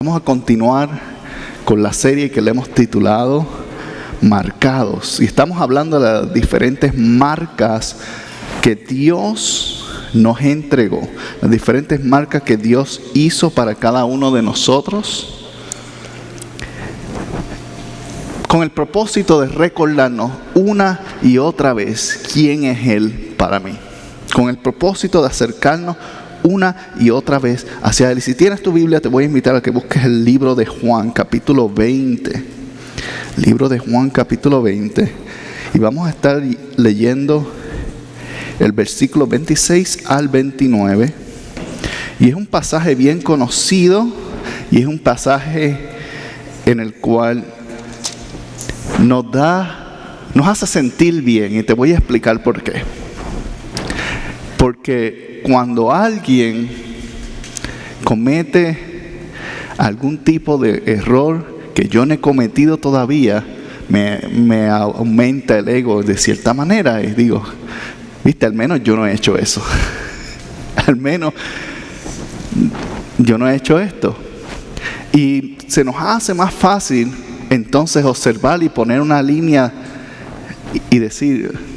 Vamos a continuar con la serie que le hemos titulado Marcados. Y estamos hablando de las diferentes marcas que Dios nos entregó. Las diferentes marcas que Dios hizo para cada uno de nosotros. Con el propósito de recordarnos una y otra vez quién es Él para mí. Con el propósito de acercarnos una y otra vez hacia Él. Y si tienes tu Biblia, te voy a invitar a que busques el libro de Juan, capítulo 20. Libro de Juan, capítulo 20. Y vamos a estar leyendo el versículo 26 al 29. Y es un pasaje bien conocido. Y es un pasaje en el cual nos hace sentir bien. Y te voy a explicar por qué. Porque cuando alguien comete algún tipo de error que yo no he cometido todavía, me aumenta el ego de cierta manera. Y digo, viste, al menos yo no he hecho eso. Al menos yo no he hecho esto. Y se nos hace más fácil entonces observar y poner una línea y decir,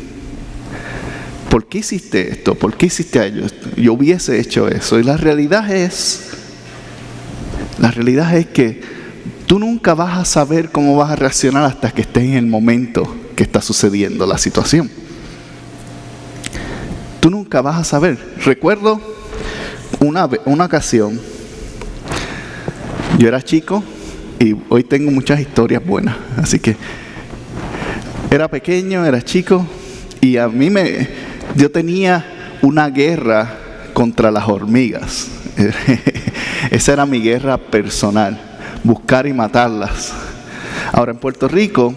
¿por qué hiciste esto? ¿Por qué hiciste aquello? Yo hubiese hecho eso. Y la realidad es que tú nunca vas a saber cómo vas a reaccionar hasta que estés en el momento que está sucediendo la situación. Tú nunca vas a saber. Recuerdo una ocasión, yo era chico y hoy tengo muchas historias buenas. Así que era pequeño, era chico y yo tenía una guerra contra las hormigas. Esa era mi guerra personal, buscar y matarlas. Ahora en Puerto Rico,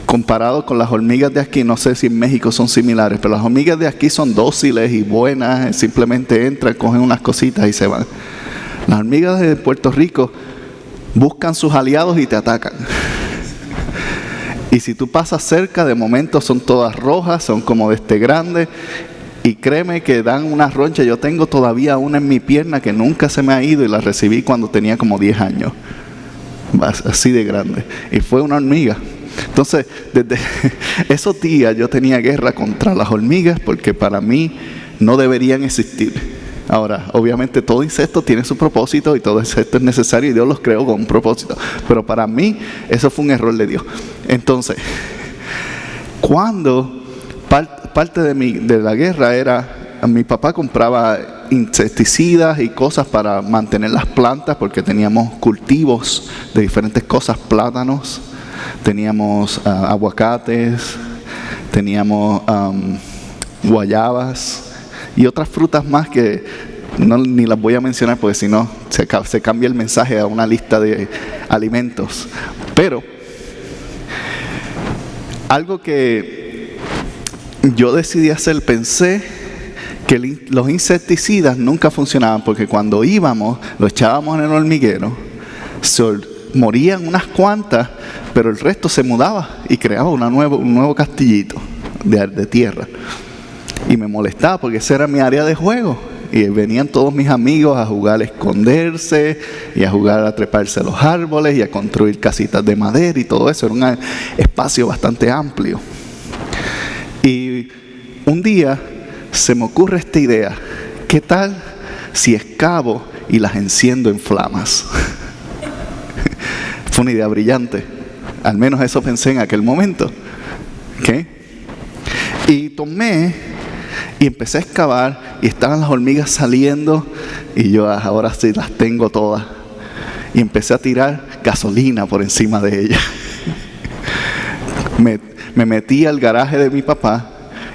comparado con las hormigas de aquí, no sé si en México son similares, pero las hormigas de aquí son dóciles y buenas, simplemente entran, cogen unas cositas y se van. Las hormigas de Puerto Rico buscan sus aliados y te atacan. Y si tú pasas cerca, de momento son todas rojas, son como de este grande. Y créeme que dan una roncha. Yo tengo todavía una en mi pierna que nunca se me ha ido y la recibí cuando tenía como 10 años. Así de grande. Y fue una hormiga. Entonces, desde esos días yo tenía guerra contra las hormigas porque para mí no deberían existir. Ahora, obviamente todo insecto tiene su propósito y todo insecto es necesario y Dios los creó con un propósito. Pero para mí, eso fue un error de Dios. Entonces, cuando parte de la guerra era, mi papá compraba insecticidas y cosas para mantener las plantas porque teníamos cultivos de diferentes cosas, plátanos, teníamos aguacates, teníamos guayabas y otras frutas más que ni las voy a mencionar porque si no se cambia el mensaje a una lista de alimentos. Pero algo que yo decidí hacer, pensé que los insecticidas nunca funcionaban porque cuando íbamos, lo echábamos en el hormiguero, morían unas cuantas, pero el resto se mudaba y creaba un nuevo castillito de tierra. Y me molestaba porque ese era mi área de juego. Y venían todos mis amigos a jugar a esconderse y a jugar a treparse a los árboles y a construir casitas de madera y todo eso. Era un espacio bastante amplio. Y un día se me ocurre esta idea. ¿Qué tal si excavo y las enciendo en flamas? Fue una idea brillante. Al menos eso pensé en aquel momento. ¿Okay? Y tomé y empecé a excavar y estaban las hormigas saliendo y yo ahora sí las tengo todas. Y empecé a tirar gasolina por encima de ellas. Me metí al garaje de mi papá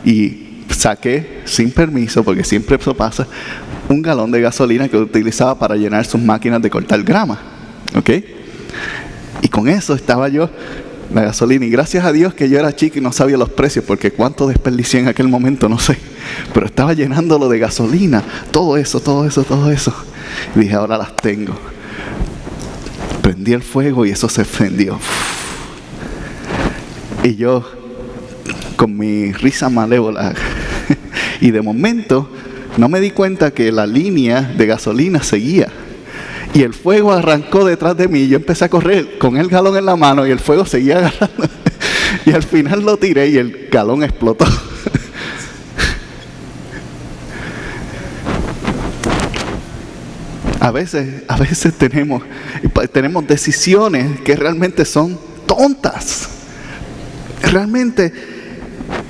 y saqué, sin permiso, porque siempre eso pasa, un galón de gasolina que utilizaba para llenar sus máquinas de cortar grama. ¿Ok? Y con eso estaba yo, la gasolina, y gracias a Dios que yo era chico y no sabía los precios, porque cuánto desperdicié en aquel momento, no sé, pero estaba llenándolo de gasolina, todo eso. Y dije, ahora las tengo. Prendí el fuego y eso se prendió. Y yo, con mi risa malévola, y de momento no me di cuenta que la línea de gasolina seguía. Y el fuego arrancó detrás de mí y yo empecé a correr con el galón en la mano y el fuego seguía agarrando. Y al final lo tiré y el galón explotó. A veces tenemos decisiones que realmente son tontas. Realmente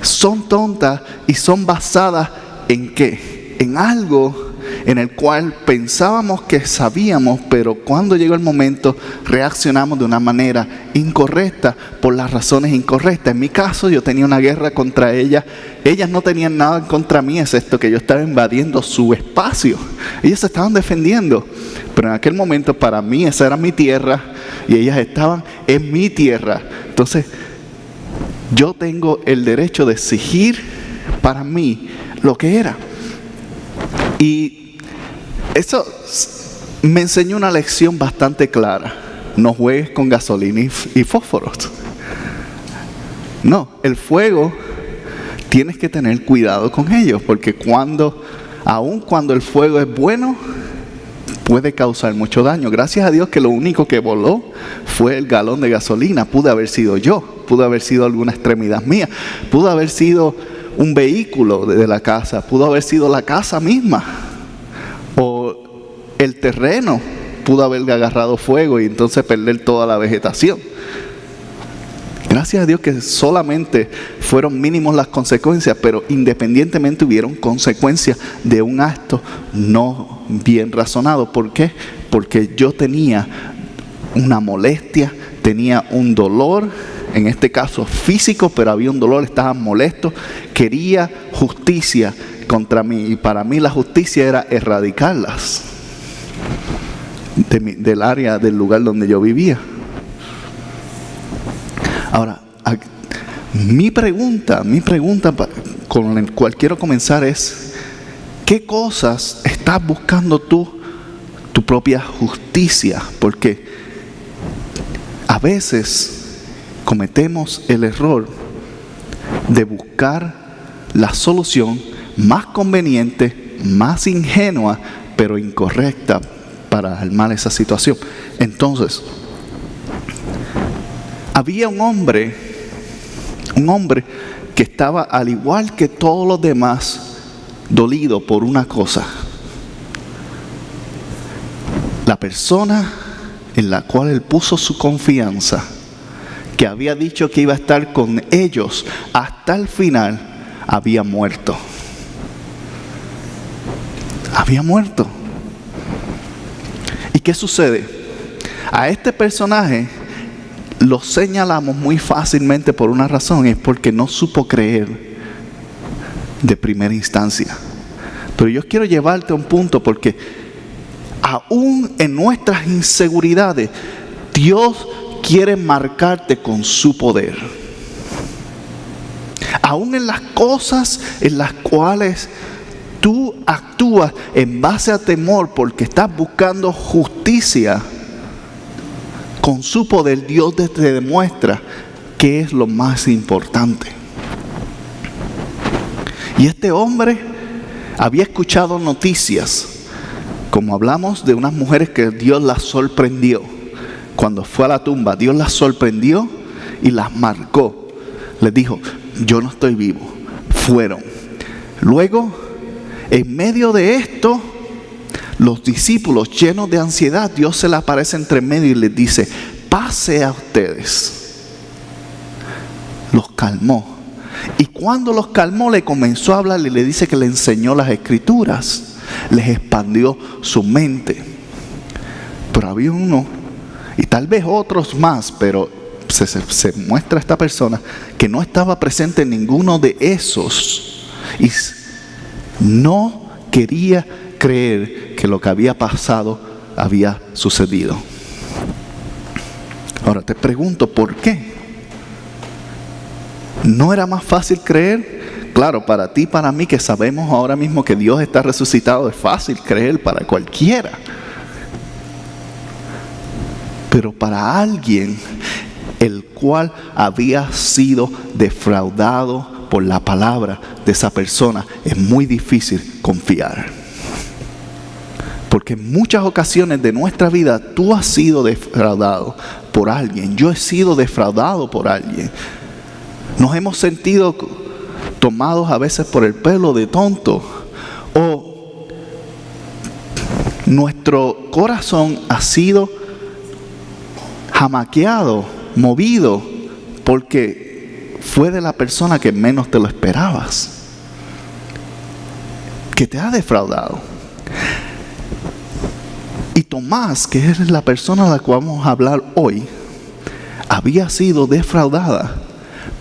son tontas y son basadas ¿en qué? En algo en el cual pensábamos que sabíamos, pero cuando llegó el momento reaccionamos de una manera incorrecta por las razones incorrectas. En mi caso, yo tenía una guerra contra ellas. Ellas no tenían nada contra mí, excepto que yo estaba invadiendo su espacio. Ellas se estaban defendiendo, pero en aquel momento para mí esa era mi tierra y ellas estaban en mi tierra. Entonces, yo tengo el derecho de exigir para mí lo que era. Y eso me enseñó una lección bastante clara. No juegues con gasolina y fósforos. No, el fuego tienes que tener cuidado con ellos, porque aun cuando el fuego es bueno, puede causar mucho daño. Gracias a Dios que lo único que voló fue el galón de gasolina. Pudo haber sido yo, pudo haber sido alguna extremidad mía, pudo haber sido un vehículo de la casa, pudo haber sido la casa misma, o el terreno pudo haber agarrado fuego y entonces perder toda la vegetación. Gracias a Dios que solamente fueron mínimos las consecuencias, pero independientemente hubieron consecuencias de un acto no bien razonado. ¿Por qué? Porque yo tenía una molestia, tenía un dolor, en este caso físico, pero había un dolor, estaba molesto, quería justicia contra mí, y para mí la justicia era erradicarlas del área, del lugar donde yo vivía. Ahora, mi pregunta con la cual quiero comenzar es: ¿qué cosas estás buscando tú, tu propia justicia? Porque a veces cometemos el error de buscar la solución más conveniente, más ingenua, pero incorrecta para armar esa situación. Entonces, había un hombre que estaba al igual que todos los demás, dolido por una cosa. La persona en la cual él puso su confianza, que había dicho que iba a estar con ellos hasta el final, había muerto. Había muerto. ¿Y qué sucede? A este personaje lo señalamos muy fácilmente por una razón, es porque no supo creer de primera instancia. Pero yo quiero llevarte a un punto, porque aún en nuestras inseguridades, Dios quiere marcarte con su poder. Aún en las cosas en las cuales tú actúas en base a temor porque estás buscando justicia, con su poder Dios te demuestra qué es lo más importante. Y este hombre había escuchado noticias, como hablamos, de unas mujeres que Dios las sorprendió. Cuando fue a la tumba, Dios las sorprendió y las marcó. Les dijo: yo no estoy vivo. Fueron. Luego, en medio de esto, los discípulos, llenos de ansiedad, Dios se les aparece entre medio y les dice: pase a ustedes. Los calmó. Y cuando los calmó, le comenzó a hablar y le dice que le enseñó las escrituras. Les expandió su mente. Pero había uno, y tal vez otros más, pero se muestra esta persona que no estaba presente en ninguno de esos y no quería creer que lo que había pasado había sucedido. Ahora te pregunto, ¿por qué? ¿No era más fácil creer? Claro, para ti, para mí, que sabemos ahora mismo que Dios está resucitado, es fácil creer para cualquiera. Pero para alguien el cual había sido defraudado por la palabra de esa persona, es muy difícil confiar. Porque en muchas ocasiones de nuestra vida tú has sido defraudado por alguien. Yo he sido defraudado por alguien. Nos hemos sentido tomados a veces por el pelo de tonto. O nuestro corazón ha sido jamaqueado, movido, porque fue de la persona que menos te lo esperabas, que te ha defraudado. Y Tomás, que es la persona de la cual vamos a hablar hoy, había sido defraudada.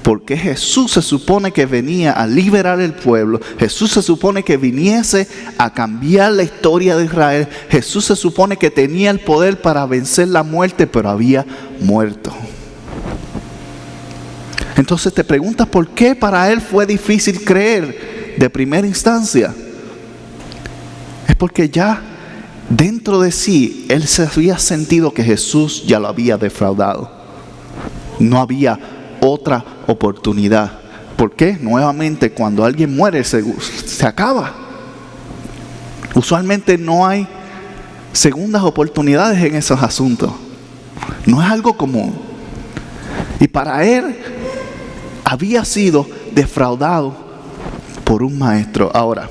Porque Jesús se supone que venía a liberar el pueblo. Jesús se supone que viniese a cambiar la historia de Israel. Jesús se supone que tenía el poder para vencer la muerte, pero había muerto. Entonces te preguntas por qué para él fue difícil creer de primera instancia. Es porque ya dentro de sí él se había sentido que Jesús ya lo había defraudado. No había otra oportunidad. ¿Por qué? Nuevamente, cuando alguien muere se acaba. Usualmente no hay segundas oportunidades en esos asuntos. No es algo común. Y para él había sido defraudado por un maestro. Ahora,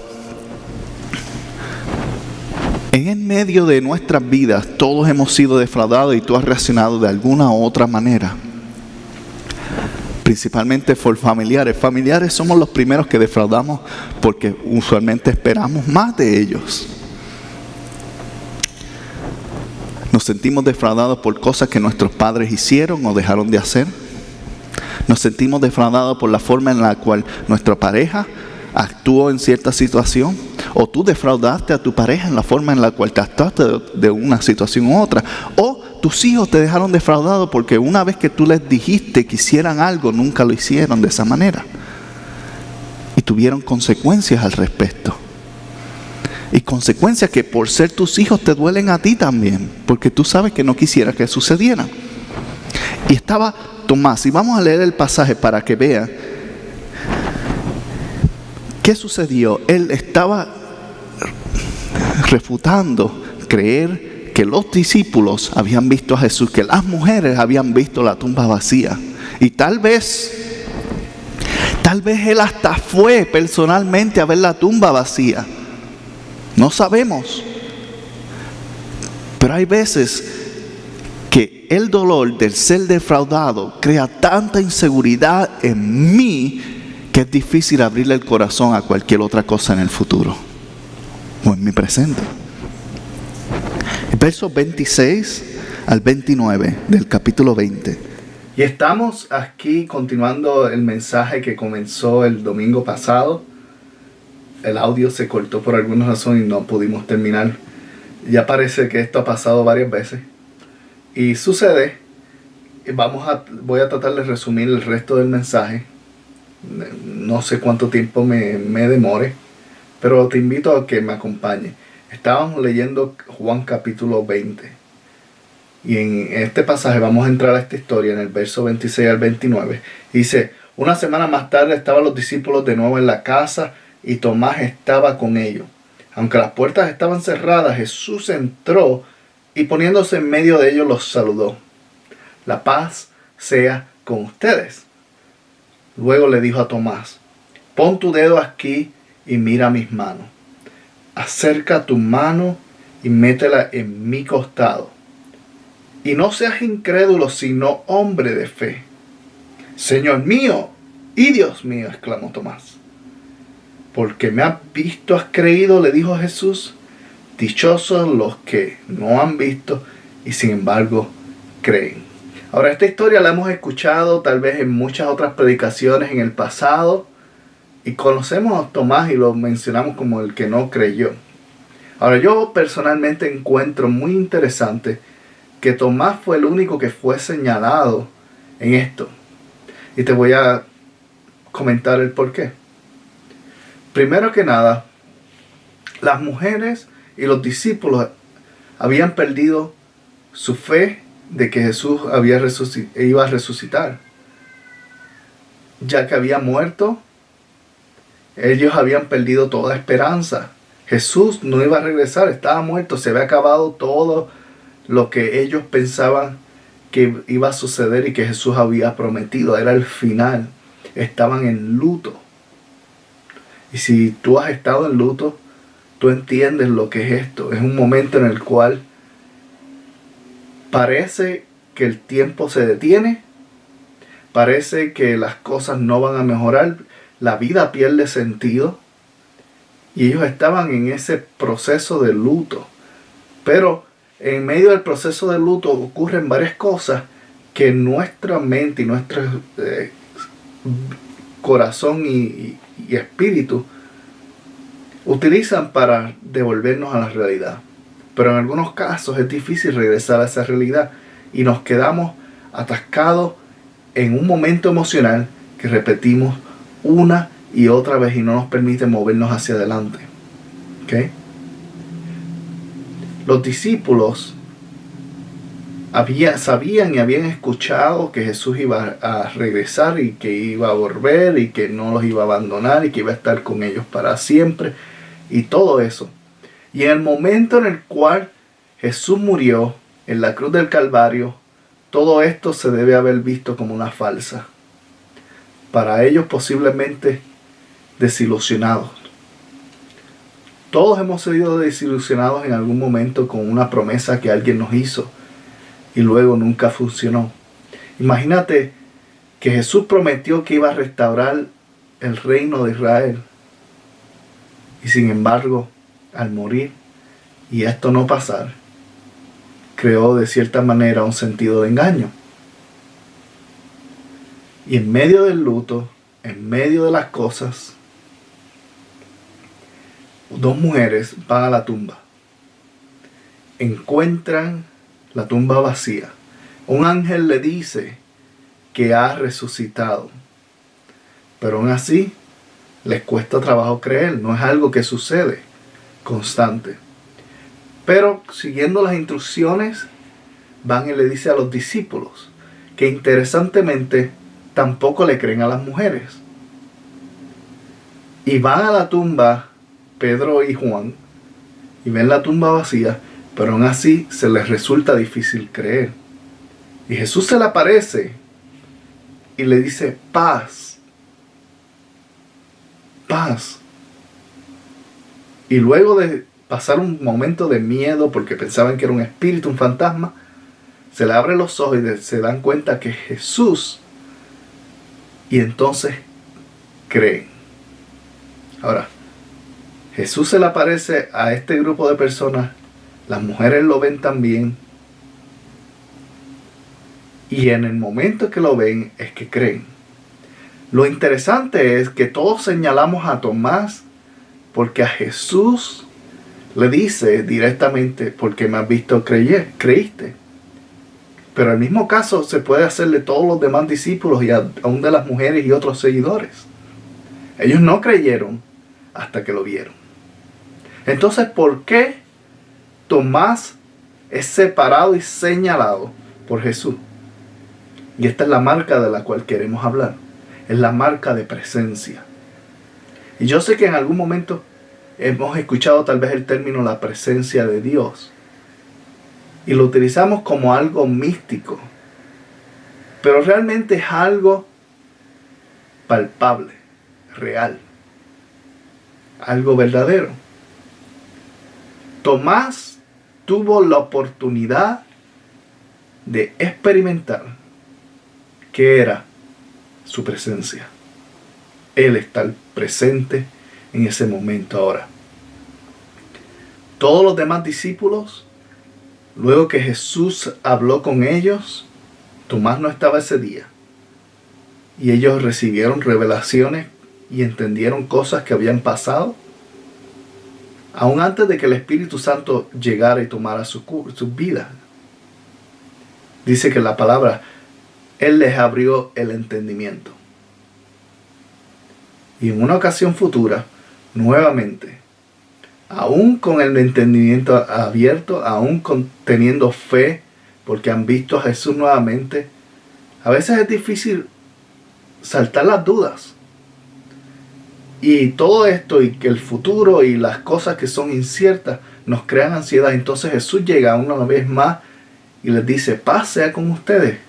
en el medio de nuestras vidas todos hemos sido defraudados y tú has reaccionado de alguna u otra manera. Principalmente por familiares. Familiares somos los primeros que defraudamos porque usualmente esperamos más de ellos. Nos sentimos defraudados por cosas que nuestros padres hicieron o dejaron de hacer. Nos sentimos defraudados por la forma en la cual nuestra pareja actuó en cierta situación. O tú defraudaste a tu pareja en la forma en la cual te actuaste de una situación u otra. O tus hijos te dejaron defraudados porque una vez que tú les dijiste que hicieran algo, nunca lo hicieron de esa manera. Y tuvieron consecuencias al respecto. Y consecuencias que por ser tus hijos te duelen a ti también. Porque tú sabes que no quisieras que sucedieran. Y estaba Tomás. Y vamos a leer el pasaje para que vean qué sucedió. Él estaba refutando creer que los discípulos habían visto a Jesús, que las mujeres habían visto la tumba vacía. Y tal vez él hasta fue personalmente a ver la tumba vacía. No sabemos. Pero hay veces que el dolor del ser defraudado crea tanta inseguridad en mí que es difícil abrirle el corazón a cualquier otra cosa en el futuro o en mi presente. Versos 26 al 29 del capítulo 20. Y estamos aquí continuando el mensaje que comenzó el domingo pasado. El audio se cortó por alguna razón y no pudimos terminar. Ya parece que esto ha pasado varias veces. Y sucede, voy a tratar de resumir el resto del mensaje. No sé cuánto tiempo me demore, pero te invito a que me acompañe. Estábamos leyendo Juan capítulo 20. Y en este pasaje vamos a entrar a esta historia en el verso 26 al 29. Dice, una semana más tarde estaban los discípulos de nuevo en la casa y Tomás estaba con ellos. Aunque las puertas estaban cerradas, Jesús entró y poniéndose en medio de ellos los saludó. La paz sea con ustedes. Luego le dijo a Tomás, pon tu dedo aquí y mira mis manos. Acerca tu mano y métela en mi costado. Y no seas incrédulo, sino hombre de fe. Señor mío y Dios mío, exclamó Tomás. Porque me has visto, has creído, le dijo Jesús. Dichosos los que no han visto y sin embargo creen. Ahora, esta historia la hemos escuchado tal vez en muchas otras predicaciones en el pasado. Y conocemos a Tomás y lo mencionamos como el que no creyó. Ahora, yo personalmente encuentro muy interesante que Tomás fue el único que fue señalado en esto. Y te voy a comentar el porqué. Primero que nada, las mujeres y los discípulos habían perdido su fe de que Jesús iba a resucitar. Ya que había muerto, ellos habían perdido toda esperanza. Jesús no iba a regresar, estaba muerto, se había acabado todo lo que ellos pensaban que iba a suceder y que Jesús había prometido. Era el final. Estaban en luto. Y si tú has estado en luto, tú entiendes lo que es esto. Es un momento en el cual parece que el tiempo se detiene, parece que las cosas no van a mejorar, la vida pierde sentido. Y ellos estaban en ese proceso de luto. Pero en medio del proceso de luto ocurren varias cosas que nuestra mente y nuestro corazón y espíritu utilizan para devolvernos a la realidad. Pero en algunos casos es difícil regresar a esa realidad y nos quedamos atascados en un momento emocional que repetimos una y otra vez y no nos permite movernos hacia adelante. ¿Okay? Los discípulos sabían y habían escuchado que Jesús iba a regresar y que iba a volver y que no los iba a abandonar y que iba a estar con ellos para siempre y todo eso. Y en el momento en el cual Jesús murió en la cruz del Calvario, todo esto se debe haber visto como una falsa. Para ellos posiblemente desilusionados. Todos hemos sido desilusionados en algún momento con una promesa que alguien nos hizo y luego nunca funcionó. Imagínate que Jesús prometió que iba a restaurar el reino de Israel y sin embargo al morir y esto no pasar, creó de cierta manera un sentido de engaño. Y en medio del luto, en medio de las cosas, dos mujeres van a la tumba. Encuentran la tumba vacía. Un ángel le dice que ha resucitado. Pero aún así, les cuesta trabajo creer. No es algo que sucede constante. Pero siguiendo las instrucciones, van y le dice a los discípulos que interesantemente tampoco le creen a las mujeres. Y van a la tumba Pedro y Juan y ven la tumba vacía, pero aún así se les resulta difícil creer. Y Jesús se le aparece y le dice: paz, paz. Y luego de pasar un momento de miedo porque pensaban que era un espíritu, un fantasma, se le abren los ojos y se dan cuenta que es Jesús. Y entonces creen. Ahora, Jesús se le aparece a este grupo de personas, las mujeres lo ven también, y en el momento que lo ven es que creen. Lo interesante es que todos señalamos a Tomás porque a Jesús le dice directamente: porque me has visto, creíste. Pero el mismo caso se puede hacer de todos los demás discípulos y aún de las mujeres y otros seguidores. Ellos no creyeron hasta que lo vieron. Entonces, ¿por qué Tomás es separado y señalado por Jesús? Y esta es la marca de la cual queremos hablar. Es la marca de presencia. Y yo sé que en algún momento hemos escuchado tal vez el término la presencia de Dios. Y lo utilizamos como algo místico. Pero realmente es algo palpable, real. Algo verdadero. Tomás tuvo la oportunidad de experimentar qué era su presencia. Él está presente en ese momento ahora. Todos los demás discípulos, luego que Jesús habló con ellos, Tomás no estaba ese día. Y ellos recibieron revelaciones y entendieron cosas que habían pasado aún antes de que el Espíritu Santo llegara y tomara su vida. Dice que la palabra, Él les abrió el entendimiento. Y en una ocasión futura, nuevamente, aún con el entendimiento abierto, aún teniendo fe, porque han visto a Jesús nuevamente, a veces es difícil saltar las dudas. Y todo esto y que el futuro y las cosas que son inciertas nos crean ansiedad. Entonces Jesús llega una vez más y les dice, paz sea con ustedes.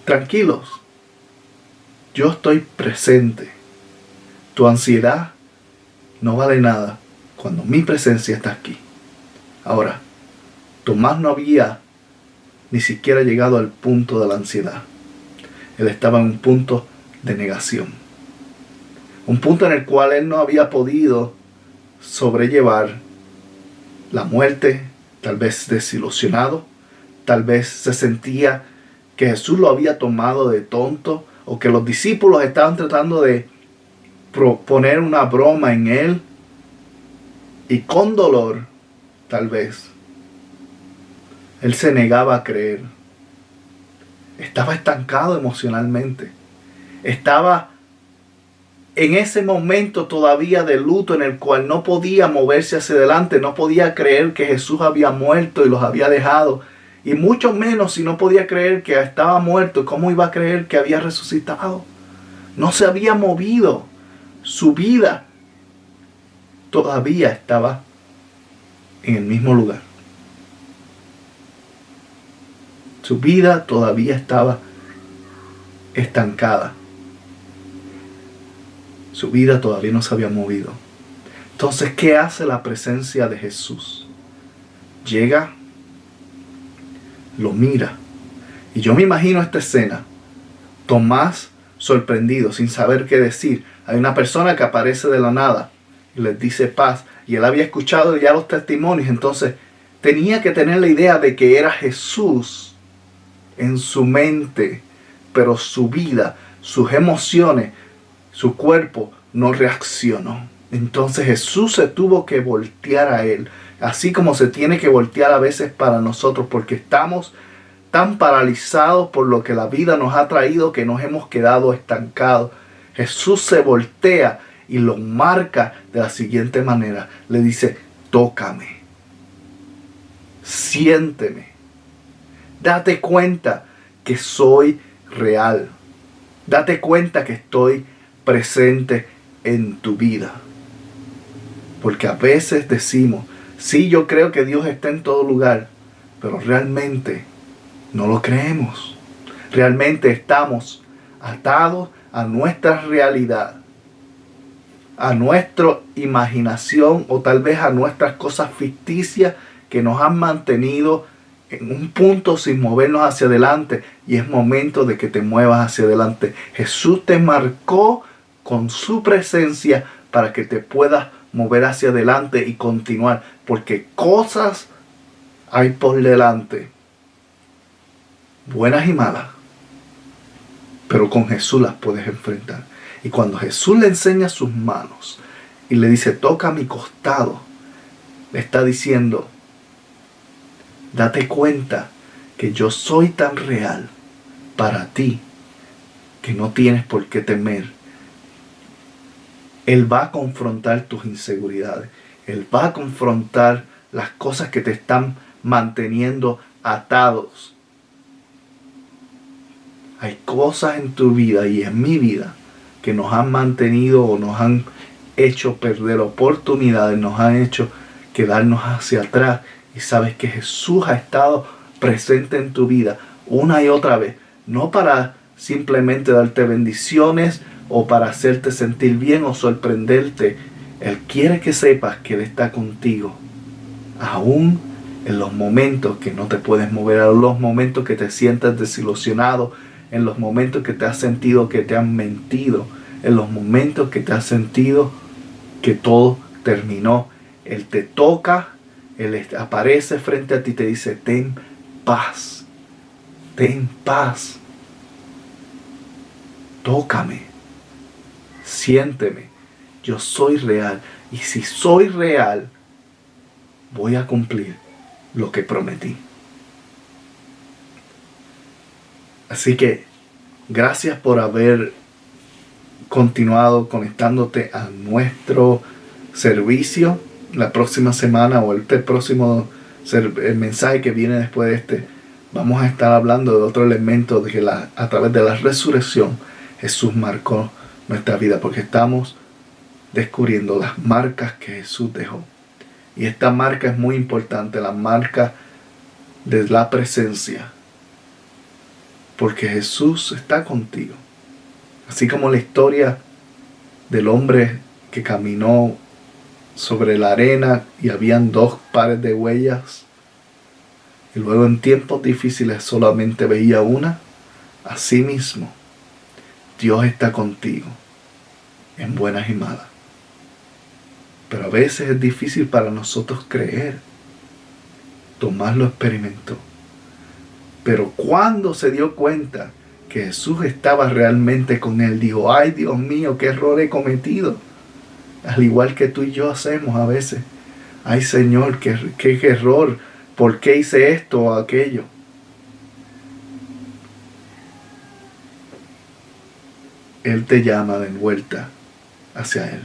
Tranquilos. Yo estoy presente. Tu ansiedad no vale nada cuando mi presencia está aquí. Ahora, Tomás no había ni siquiera llegado al punto de la ansiedad. Él estaba en un punto de negación. Un punto en el cual él no había podido sobrellevar la muerte, tal vez desilusionado, tal vez se sentía que Jesús lo había tomado de tonto o que los discípulos estaban tratando de proponer una broma en él y con dolor, tal vez, él se negaba a creer. Estaba estancado emocionalmente. Estaba en ese momento todavía de luto en el cual no podía moverse hacia adelante, no podía creer que Jesús había muerto y los había dejado. Y mucho menos si no podía creer que estaba muerto, ¿cómo iba a creer que había resucitado? No se había movido. Su vida todavía estaba en el mismo lugar. Su vida todavía estaba estancada. Su vida todavía no se había movido. Entonces, ¿qué hace la presencia de Jesús? Llega, lo mira. Y yo me imagino esta escena. Tomás sorprendido, sin saber qué decir. Hay una persona que aparece de la nada y les dice paz. Y él había escuchado ya los testimonios. Entonces, tenía que tener la idea de que era Jesús en su mente. Pero su vida, sus emociones, su cuerpo no reaccionó. Entonces Jesús se tuvo que voltear a él. Así como se tiene que voltear a veces para nosotros. Porque estamos tan paralizados por lo que la vida nos ha traído que nos hemos quedado estancados. Jesús se voltea y lo marca de la siguiente manera. Le dice, tócame. Siénteme. Date cuenta que soy real. Date cuenta que estoy presente en tu vida. Porque a veces decimos, sí, yo creo que Dios está en todo lugar, pero realmente no lo creemos. Realmente estamos atados a nuestra realidad, a nuestra imaginación o tal vez a nuestras cosas ficticias que nos han mantenido en un punto sin movernos hacia adelante. Y es momento de que te muevas hacia adelante. Jesús te marcó con su presencia para que te puedas mover hacia adelante y continuar. Porque cosas hay por delante, buenas y malas, pero con Jesús las puedes enfrentar. Y cuando Jesús le enseña sus manos y le dice, toca mi costado, le está diciendo, date cuenta que yo soy tan real para ti que no tienes por qué temer. Él va a confrontar tus inseguridades. Él va a confrontar las cosas que te están manteniendo atados. Hay cosas en tu vida y en mi vida que nos han mantenido o nos han hecho perder oportunidades, nos han hecho quedarnos hacia atrás. Y sabes que Jesús ha estado presente en tu vida una y otra vez. No para simplemente darte bendiciones o para hacerte sentir bien o sorprenderte. Él quiere que sepas que Él está contigo. Aún en los momentos que no te puedes mover, en los momentos que te sientas desilusionado, en los momentos que te has sentido que te han mentido, en los momentos que te has sentido que todo terminó. Él te toca, Él aparece frente a ti y te dice, ten paz, ten paz. Tócame, siénteme, yo soy real. Y si soy real, voy a cumplir lo que prometí. Así que gracias por haber continuado conectándote a nuestro servicio. La próxima semana o el próximo el mensaje que viene después de este, vamos a estar hablando de otro elemento de que a través de la resurrección Jesús marcó nuestra vida, porque estamos descubriendo las marcas que Jesús dejó. Y esta marca es muy importante, la marca de la presencia. Porque Jesús está contigo. Así como la historia del hombre que caminó sobre la arena y habían 2 pares de huellas. Y luego en tiempos difíciles solamente veía una. Así mismo, Dios está contigo en buenas y malas. Pero a veces es difícil para nosotros creer. Tomás lo experimentó. Pero cuando se dio cuenta que Jesús estaba realmente con él, dijo, ay Dios mío, qué error he cometido. Al igual que tú y yo hacemos a veces. Ay Señor, qué error. ¿Por qué hice esto o aquello? Él te llama de vuelta hacia Él.